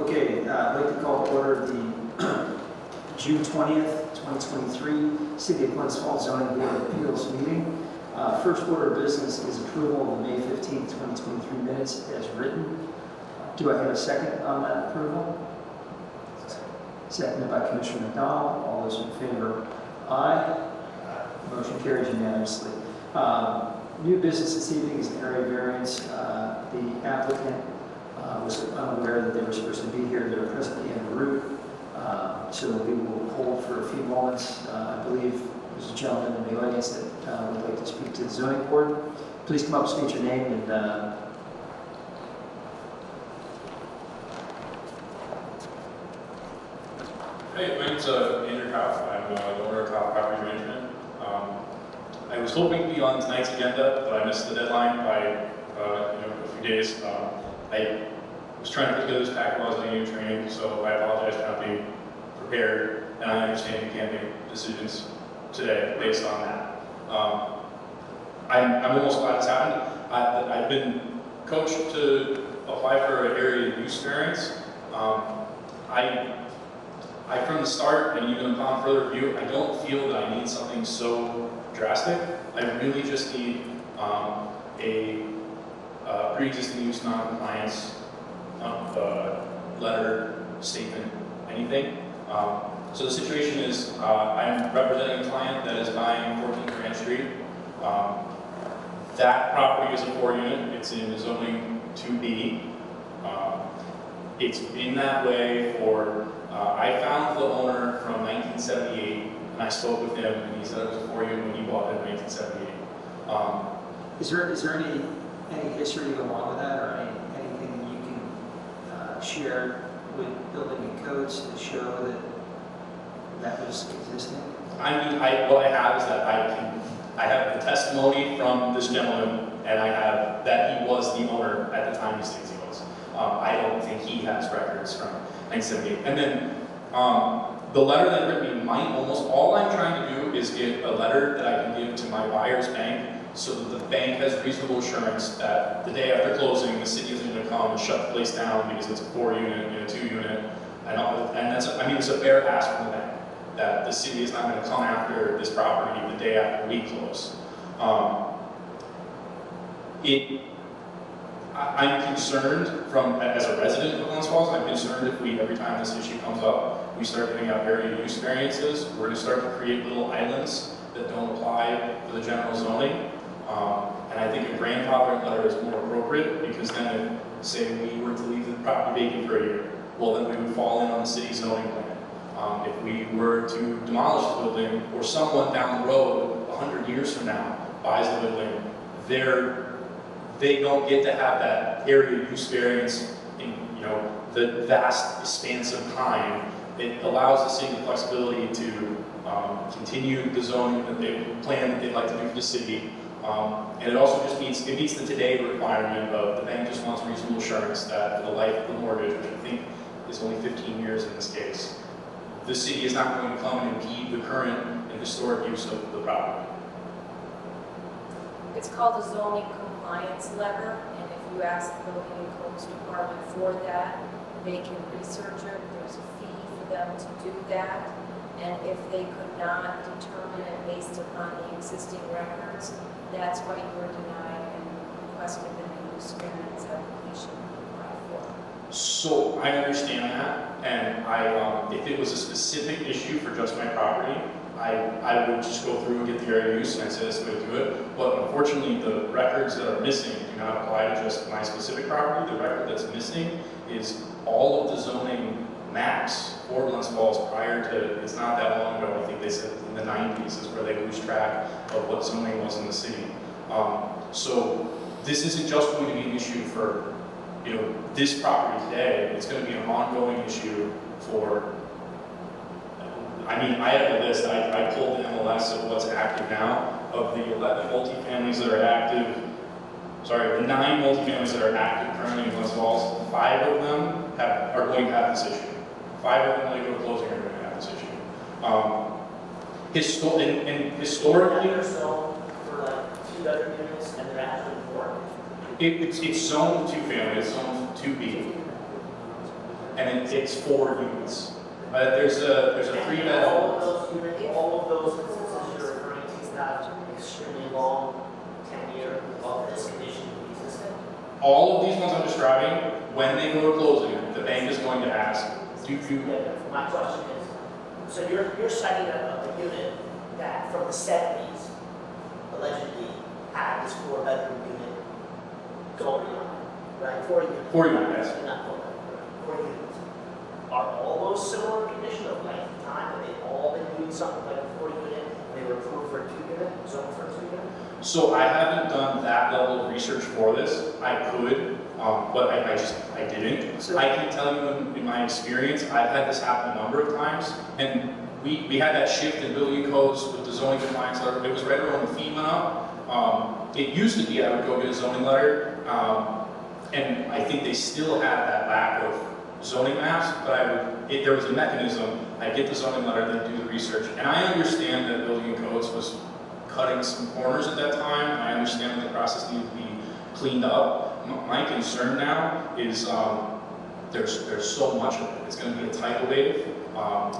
Okay, I'd like to call to order the June 20th, 2023 City of Glens Falls Zoning Board of Appeals meeting. First order of business is approval of the May 15th, 2023 minutes as written. Do I have a second on that approval? Seconded by Commissioner McDonald. All those in favor? Aye. Motion carries unanimously. New business this evening is an area variance. The applicant was unaware that they were supposed to be here. They're presently en route. So we will hold for a few moments. I believe there's a gentleman in the audience that would like to speak to the zoning board. Please come up, state your name, and Hey, my name's Andrew Koff. I'm the owner of Koff Property Management. I was hoping to be on tonight's agenda, but I missed the deadline by a few days. I was trying to put together this packet while I was in training, so I apologize for not being prepared, and I understand you can't make decisions today based on that. I'm almost glad it's happened. I've been coached to apply for an area use variance. I, from the start, and even upon further review, I don't feel that I need something so drastic. I really just need a pre-existing use non-compliance letter, statement, anything. So the situation is, I'm representing a client that is buying 14 Grand Street. That property is a 4-unit. It's in zoning 2B. It's been that way for, I found the owner from 1978, and I spoke with him, and he said it was a 4-unit when he bought it in 1978. is there any history along with that, or anything that you can share with building and codes to show that was existing? I mean, what I have is that I have the testimony from this gentleman, and I have that he was the owner at the time he states he was. I don't think he has records from 1978. And then the letter that written me might almost, all I'm trying to do is get a letter that I can give to my buyer's bank so that the bank has reasonable assurance that the day after closing, the city isn't going to come and shut the place down because it's a 4-unit and a 2-unit. And that's, I mean, it's a fair ask from the bank that the city is not going to come after this property the day after we close. I'm concerned as a resident of Glens Falls, I'm concerned if every time this issue comes up, we start giving out area use variances, we're going to start to create little islands that don't apply to the general zoning. And I think a grandfathering letter is more appropriate because then if, say, we were to leave the property vacant for a year, well, then we would fall in on the city zoning plan. If we were to demolish the building, or someone down the road, 100 years from now, buys the building, they don't get to have that area use variance in the vast expanse of time. It allows the city the flexibility to continue the zoning that they plan that they'd like to do for the city. And it also just meets the today requirement of the bank just wants reasonable assurance that for the life of the mortgage, which I think is only 15 years in this case, the city is not going to come and impede the current and historic use of the property. It's called a zoning compliance letter, and if you ask the Building and Codes Department for that, they can research it. There's a fee for them to do that, and if they could not determine it based upon the existing records, that's what you were denied and requested the use variance application apply for. So I understand that, and if it was a specific issue for just my property, I would just go through and get the area use, and I'd say that's the way to do it. But unfortunately, the records that are missing do not apply to just my specific property. The record that's missing is all of the zoning maps for Glens Falls prior to, it's not that long ago, I think they said in the 90s is where they lose track of what zoning was in the city. So this isn't just going to be an issue for this property today. It's going to be an ongoing issue for, I mean, I have a list. I pulled the MLS of what's active now. Of the 11 multifamilies that are active, the 9 multifamilies that are active currently in Glens Falls, 5 of them are going to have this issue. 5 of them, when they go to closing, are going to have this issue. Historically, They're zoned for like 2 bedroom units, and they're actually 4. it's zoned 2-family. It's zoned 2B. and it's 4 units. There's a 3-bed. All of those units, all of those instances you're referring to have extremely long tenure of this condition existing? All of these ones I'm describing, when they go to closing, the bank is going to ask, do you? Yeah, my question is, so you're citing a unit that from the 70s allegedly had this 4-bedroom unit going on, right? 4 units. 4 units. Not 4 bedroom, 4 units. Are all those similar condition of length of time? Have they all been doing something like a 4-unit and they were approved for a 2-unit, zoned for a 2-unit? So I haven't done that level of research for this. I could, but I didn't. So- I can tell you in my experience, I've had this happen a number of times, and we had that shift in building codes with the zoning compliance letter. It was right around the fee went up. It used to be I would go get a zoning letter, and I think they still had that lack of zoning maps, but there was a mechanism. I'd get the zoning letter, then do the research. And I understand that building codes was cutting some corners at that time. I understand that the process needed to be cleaned up. My concern now is there's so much of it. It's going to be a tidal wave. No,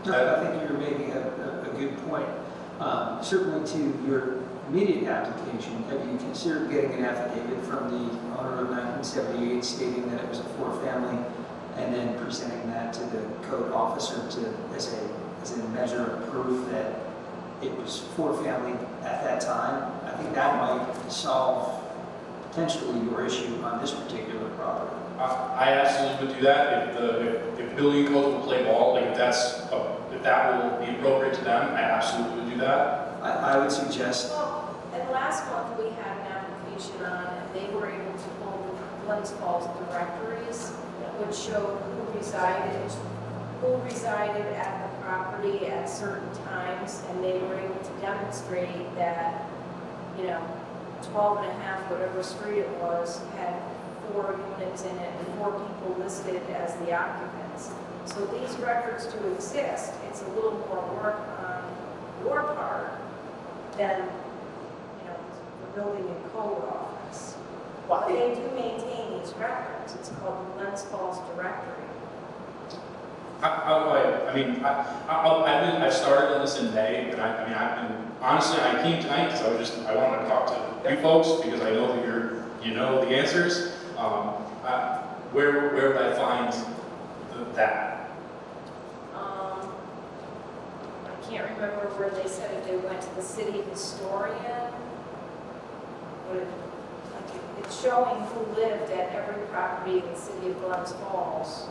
I think you're making a good point. Certainly to your immediate application, have you considered getting an affidavit from the owner of 1978 stating that it was a 4-family, and then presenting that to the code officer as a measure of proof that it was 4-family at that time? I think that might solve potentially your issue on this particular property. I absolutely would do that if building codes will play ball. Like if that will be appropriate to them, I absolutely would do that. I would suggest, Well, and last month we had an application on, and they were able to pull the Glens directories, which showed who resided at the property at certain times, and they were able to demonstrate that, 12 and a half, whatever street it was, had 4 units in it and 4 people listed as the occupants. So these records do exist. It's a little more work on your part than, the building and code office. But they do maintain these records. It's called the Glens Directory. I've started on this in May, and honestly, I came tonight because I wanted to talk to you folks because I know that you know the answers. Where would I find that? I can't remember where they said if they went to the city historian. But it's showing who lived at every property in the city of Glens Falls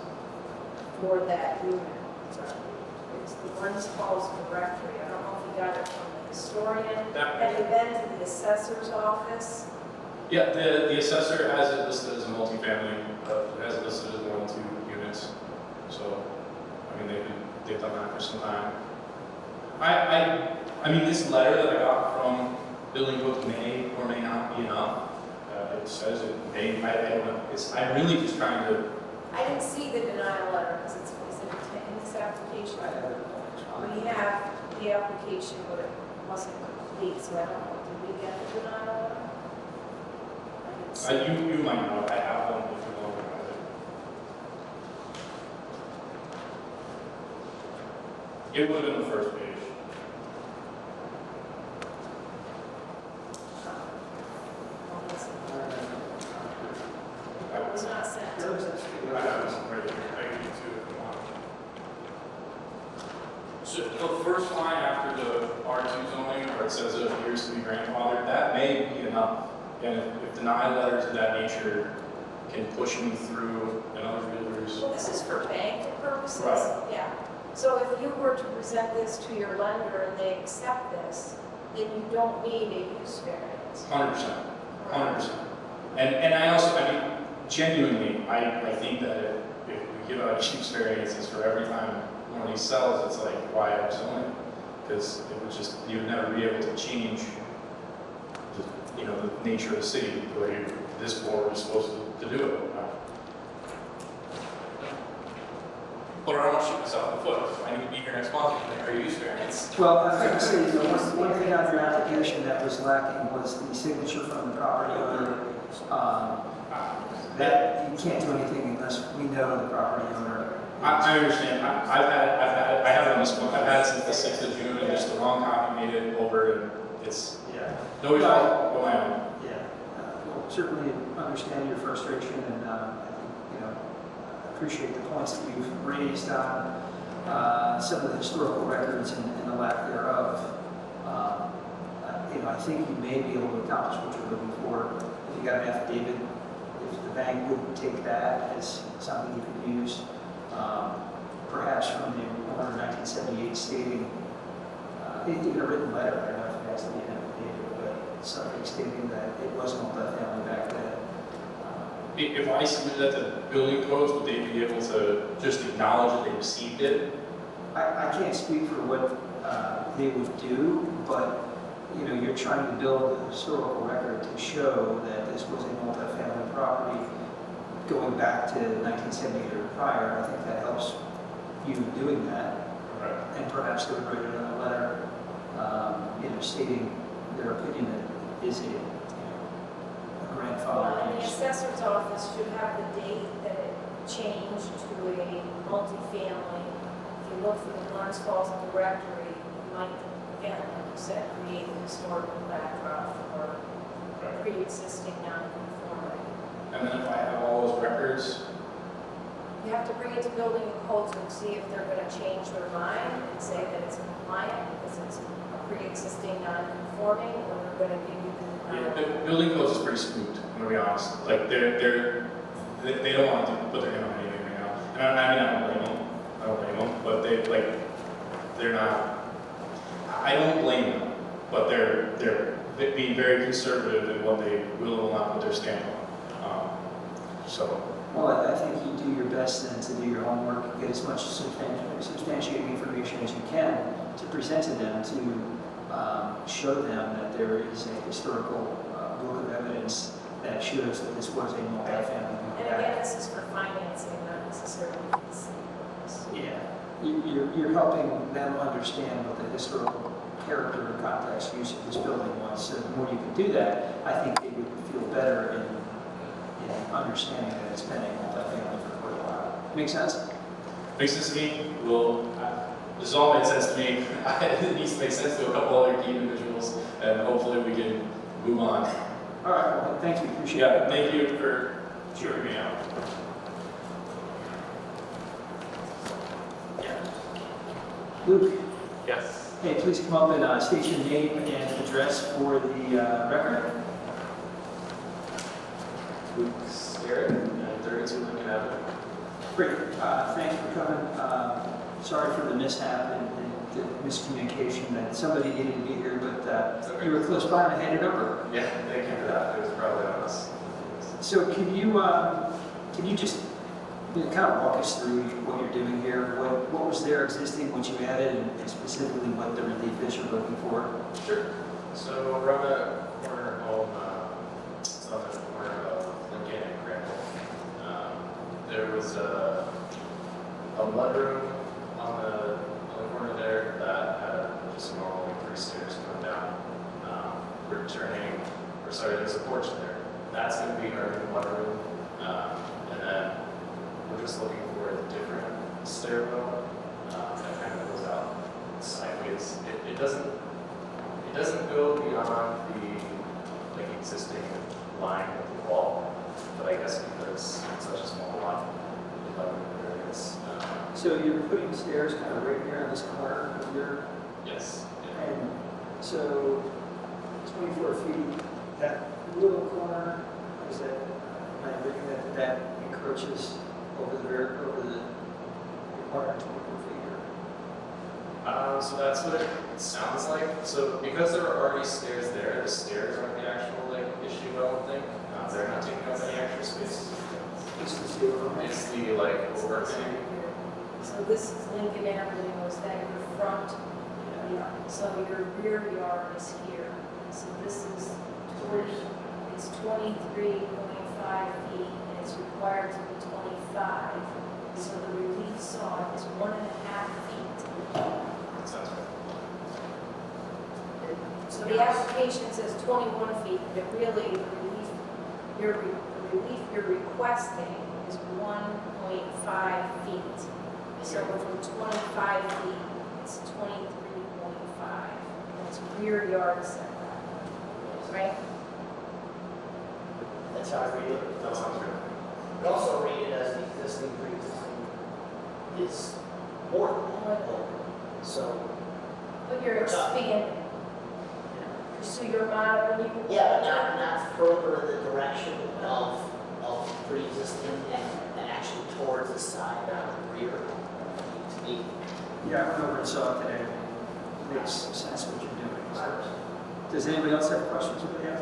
for that unit. So it's the Glens Falls directory. I don't know if you got it from the historian. Have you been to the assessor's office? Yeah, the assessor has it listed as a multifamily, has it listed as 1 and 2 units. So, they've done that for some time. This letter that I got from building code may or may not be enough. It says it may, I don't know. I'm really just trying to. I didn't see the denial letter because it's in this application. We have the application, but it wasn't complete, so I don't know. Did we get the denial letter? You might know. I have one if you want to have it. It would have been the first page. It was not sent. I have this right here. I can get to it if you want. So the first line after the R2 zoning, where it says it appears to be grandfathered, that may be enough. And if denial letters of that nature can push me through and other realtors. Well, this is for bank purposes. Right. Yeah. So if you were to present this to your lender and they accept this, then you don't need a use variance. 100%. 100%. And I also, genuinely, I think that if we give out use variances for every time one of these sells, it's like, why have zoning? Because it would just, you would never be able to change the nature of the city the way this board is supposed to do it. But I don't want to shoot myself in the foot. I need to be here next month for a use variance. well, I was going to say, one thing on your application that was lacking was the signature from the property owner. that, you can't do anything unless we know the property owner. I understand. I have it on this one. I've had it since the 6th of June, and just the wrong copy made it over, and it's Yeah. nobody's fault but my own. Yeah, well, certainly understand your frustration, and I think, appreciate the points that you've raised on some of the historical records and the lack thereof. I think you may be able to accomplish what you're looking for. If you got an affidavit, if the bank would take that as something you could use, perhaps from the owner 1978 stating, even a written letter, I don't know if it has to be an affidavit, but something stating that it was multifamily back then. If I submitted that to building codes, would they be able to just acknowledge that they received it? I can't speak for what they would do, but you're trying to build a historical record to show that this was a multifamily property going back to 1978 or prior. I think that helps you doing that. Right. And perhaps they would write another letter, stating their opinion that it is a grandfather. Well, and the assessor's office should have the date that it changed to a multifamily. If you look for the Glens Falls directory, you might, again, like you said, create a historical backdrop or pre-existing non-conforming. And then if I have all those records, You have to bring it to building and codes and see if they're going to change their mind and say that it's compliant because it's a pre-existing non-conforming, or they're going to give you the building codes is pretty spooked, I'm gonna be honest. Like they don't want to put their hand on anything right now. And I don't blame them, but they're not, I don't blame them, but they're being very conservative in what they will and will not put their stamp on. Well, I think you do your best then to do your homework, get as much substantiating information as you can to present to them to show them that there is a historical book of evidence that shows that this was a multifamily. And again, this is for financing, not necessarily for the Yeah, you're helping them understand what the historical character and context use of this building was. So the more you can do that, I think they would feel better in understanding that it's been a multifamily for quite a while. Make sense? Makes sense to me. This has all made sense to me. It needs to make sense to a couple other key individuals, and hopefully we can move on. All right, well, thank you, appreciate it. Yeah, thank you for hearing me out. Luke, Yes. hey, please come up and state your name and address for the record. Luke Scarrett, and 32 Lincoln Avenue. Great, thanks for coming. Sorry for the mishap and the miscommunication that somebody needed to be here, but you were close by and I handed over. Yeah, thank you for that. It was probably on us. So can you just kind of walk us through what you're doing here? What was there existing, what you added, and specifically what the relief is you're looking for? Sure. So we're on the corner home, it's on the corner of Lincoln and Crandall. There was a mudroom on the corner there that had just normally 3 stairs going down. There's a porch there. That's going to be our new mudroom. And then we're just looking for a different stairwell that kind of goes out sideways. It doesn't go beyond the existing line of the wall, but I guess because it's such a small lot, there is. So you're putting stairs kind of right here on this corner of your, Yes. Yeah. and so 24 feet, that little corner, is that, am I reading that encroaches over the required 24 feet? So that's what it sounds like. So because there are already stairs there, the stairs aren't the actual issue, I don't think. They're not taking up any extra space. It's the stairwell. It's the overhang. So this is Lincoln Avenue, is that your front? So your rear yard is here. So this is 23.5 feet, and it's required to be 25. So the relief saw is 1.5 feet. Sounds right. So the application says 21 feet, but really, the relief, your relief you're requesting is 1.5 feet. So from 25 feet, it's 23.5. That's rear yard setback, right? That's how I read it. That sounds good. But also read it as the existing pre-existing is more than that. So, But you're expanding. Pursue your model when you. yeah, but not further the direction of pre-existing and actually towards the side or the rear. To me, Yeah, I went over and saw it today. It makes sense what you're doing. Does anybody else have questions what they have?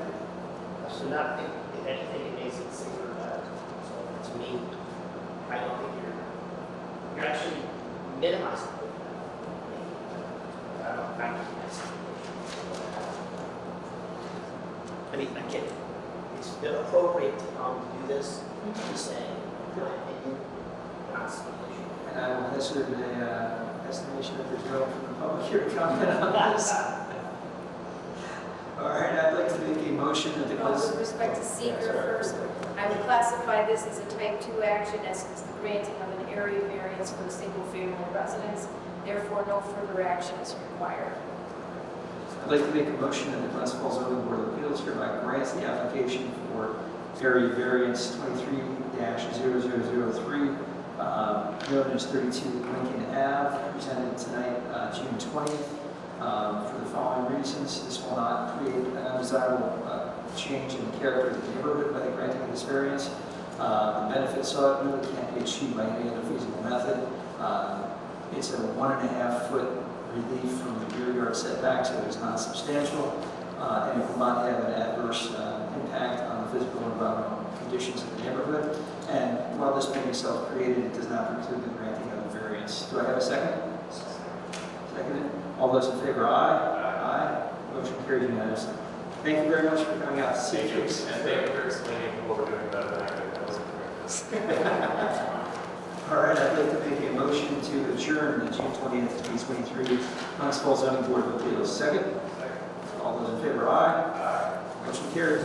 so not, if anything, it makes it safer or better. So to me, I don't think you're actually minimizing it. I mean, I get it. It's appropriate to come to do this, just saying, in my opinion, not the issue. And I will hazard an estimation that there's no one from the public here to comment on this. All right, I'd like to make a motion that the Well, with respect to seeker first, I would classify this as a type 2 action as it's the granting of an area variance for a single-family residence. Therefore, no further action is required. I'd like to make a motion that the Glens Falls zoning board of appeals hereby grants the application for area variance 23-0003, known as 32 Lincoln Ave, presented tonight, June 20th, for the following reasons. This will not create an undesirable change in the character of the neighborhood by the granting of this variance. The benefits sought really can't be achieved by any other feasible method. It's a 1.5 foot relief from the rear yard setback, so it's not substantial, and it will not have an adverse impact on the physical and environmental conditions of the neighborhood. And while this may be self-created, it does not preclude the granting of a variance. Do I have a second? Seconded. All those in favor, aye? Aye. Motion carries unanimously. Thank you very much for coming out to see Thank you, us. and thank you for explaining what we're doing better than I could. That wasn't correct. All right, I'd like to make a motion to adjourn the June 20th, 2023 Glens Falls Zoning Board of Appeals. Second? All those in favor, aye? Aye. Motion carries.